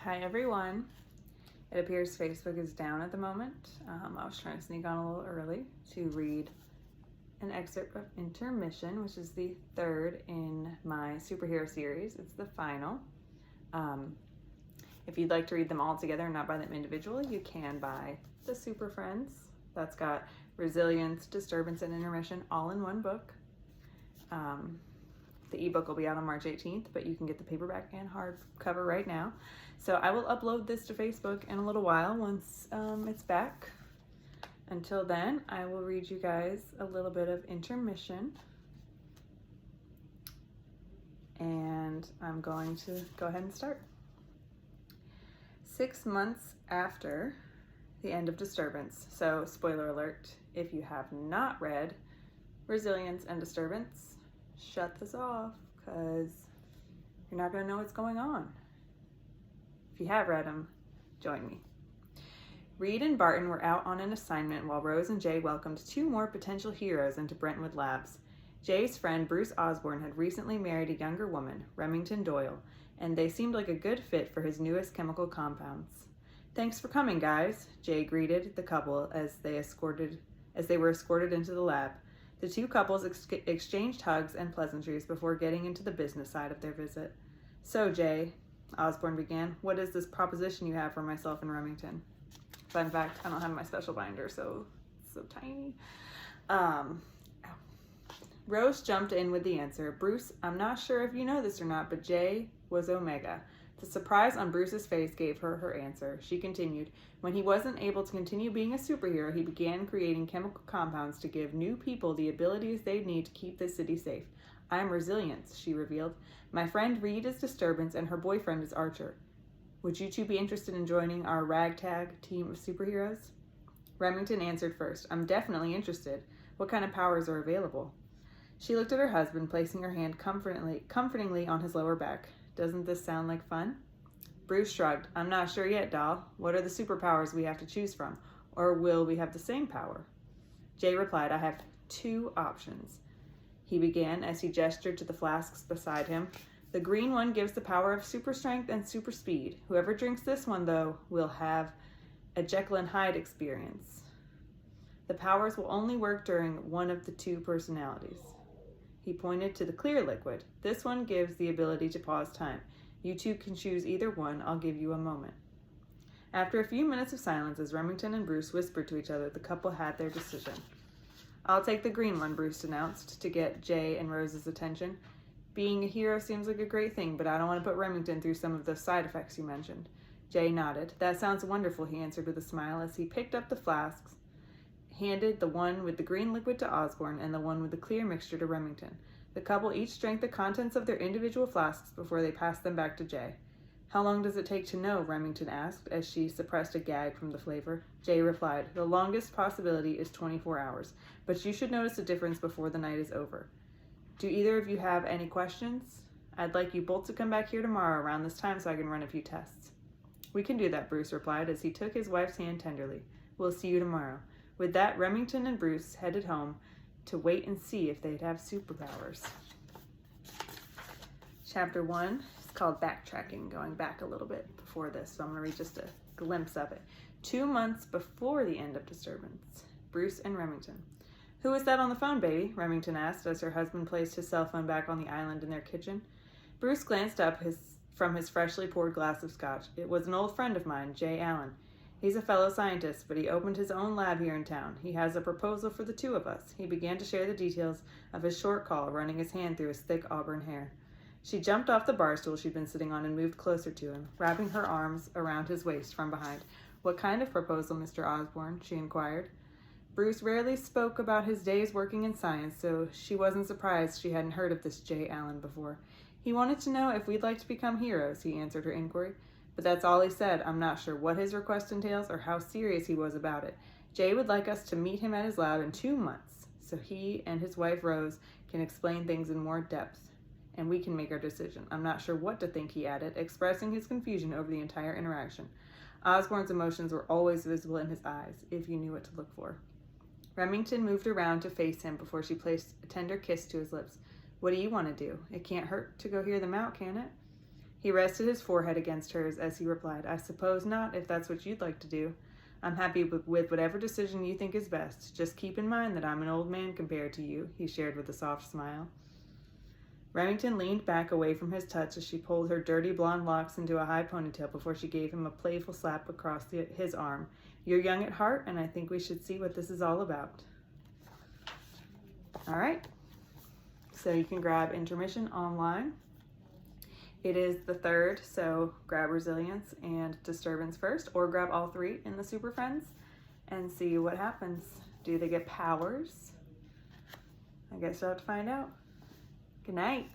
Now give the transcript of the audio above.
Hi everyone. It appears Facebook is down at the moment. I was trying to sneak on a little early to read an excerpt of Intermission, which is the third in my superhero series. It's the final. If you'd like to read them all together and not buy them individually, you can buy the Super Friends. That's got Resilience, Disturbance, and Intermission all in one book. The ebook will be out on March 18th, but you can get the paperback and hardcover right now. So I will upload this to Facebook in a little while once it's back. Until then, I will read you guys a little bit of Intermission. And I'm going to go ahead and start. 6 months after the end of Disturbance. So spoiler alert, if you have not read Resilience and Disturbance, shut this off because you're not going to know what's going on. If you have read them, join me. Reed and Barton were out on an assignment while Rose and Jay welcomed 2 more potential heroes into Brentwood Labs. Jay's friend Bruce Osborn had recently married a younger woman, Remington Doyle, and they seemed like a good fit for his newest chemical compounds. "Thanks for coming, guys," Jay greeted the couple as they were escorted into the lab. The 2 couples exchanged hugs and pleasantries before getting into the business side of their visit. "So, Jay," Osborn began, "what is this proposition you have for myself and Remington?" Fun fact, I don't have my special binder, so it's so tiny. Rose jumped in with the answer. "Bruce, I'm not sure if you know this or not, but Jay was Omega." The surprise on Bruce's face gave her her answer. She continued, "When he wasn't able to continue being a superhero, he began creating chemical compounds to give new people the abilities they need to keep the city safe. I'm Resilience," she revealed. "My friend Reed is Disturbance, and her boyfriend is Archer. Would you 2 be interested in joining our ragtag team of superheroes?" Remington answered first. "I'm definitely interested. What kind of powers are available?" She looked at her husband, placing her hand comfortingly on his lower back. "Doesn't this sound like fun?" Bruce shrugged. "I'm not sure yet, doll. What are the superpowers we have to choose from? Or will we have the same power?" Jay replied, "I have 2 options," he began as he gestured to the flasks beside him. "The green one gives the power of super strength and super speed. Whoever drinks this one, though, will have a Jekyll and Hyde experience. The powers will only work during one of the 2 personalities." He pointed to the clear liquid. "This one gives the ability to pause time. You 2 can choose either one. I'll give you a moment." After a few minutes of silence, as Remington and Bruce whispered to each other, the couple had their decision. "I'll take the green one," Bruce announced to get Jay and Rose's attention. "Being a hero seems like a great thing, but I don't want to put Remington through some of those side effects you mentioned." Jay nodded. "That sounds wonderful," he answered with a smile as he picked up the flasks, handed the one with the green liquid to Osborn and the one with the clear mixture to Remington. The couple each drank the contents of their individual flasks before they passed them back to Jay. "How long does it take to know?" Remington asked as she suppressed a gag from the flavor. Jay replied, "The longest possibility is 24 hours, but you should notice a difference before the night is over. Do either of you have any questions? I'd like you both to come back here tomorrow around this time so I can run a few tests." "We can do that," Bruce replied as he took his wife's hand tenderly. "We'll see you tomorrow." With that, Remington and Bruce headed home to wait and see if they'd have superpowers. Chapter 1 is called Backtracking, going back a little bit before this, so I'm going to read just a glimpse of it. 2 months before the end of Disturbance. Bruce and Remington. "Who is that on the phone, baby?" Remington asked as her husband placed his cell phone back on the island in their kitchen. Bruce glanced up from his freshly poured glass of scotch. "It was an old friend of mine, Jay Allen. He's a fellow scientist, but he opened his own lab here in town. He has a proposal for the 2 of us." He began to share the details of his short call, running his hand through his thick auburn hair. She jumped off the bar stool she'd been sitting on and moved closer to him, wrapping her arms around his waist from behind. "What kind of proposal, Mr. Osborn?" she inquired. Bruce rarely spoke about his days working in science, so she wasn't surprised she hadn't heard of this Jay Allen before. "He wanted to know if we'd like to become heroes," he answered her inquiry. "But that's all he said. I'm not sure what his request entails or how serious he was about it. Jay would like us to meet him at his lab in 2 months, so he and his wife Rose can explain things in more depth, and we can make our decision. I'm not sure what to think," he added, expressing his confusion over the entire interaction. Osborn's emotions were always visible in his eyes, if you knew what to look for. Remington moved around to face him before she placed a tender kiss to his lips. "What do you want to do? It can't hurt to go hear them out, can it?" He rested his forehead against hers as he replied, I suppose not, if that's what you'd like to do. I'm happy with whatever decision you think is best. Just keep in mind that I'm an old man compared to you, he shared with a soft smile. Remington leaned back away from his touch as she pulled her dirty blonde locks into a high ponytail before she gave him a playful slap across his arm. You're young at heart, and I think we should see what this is all about. All right. So you can grab Intermission online. It is the third, so grab Resilience and Disturbance first, or grab all three in the Super Friends and see what happens. Do they get powers? I guess you'll have to find out. Good night.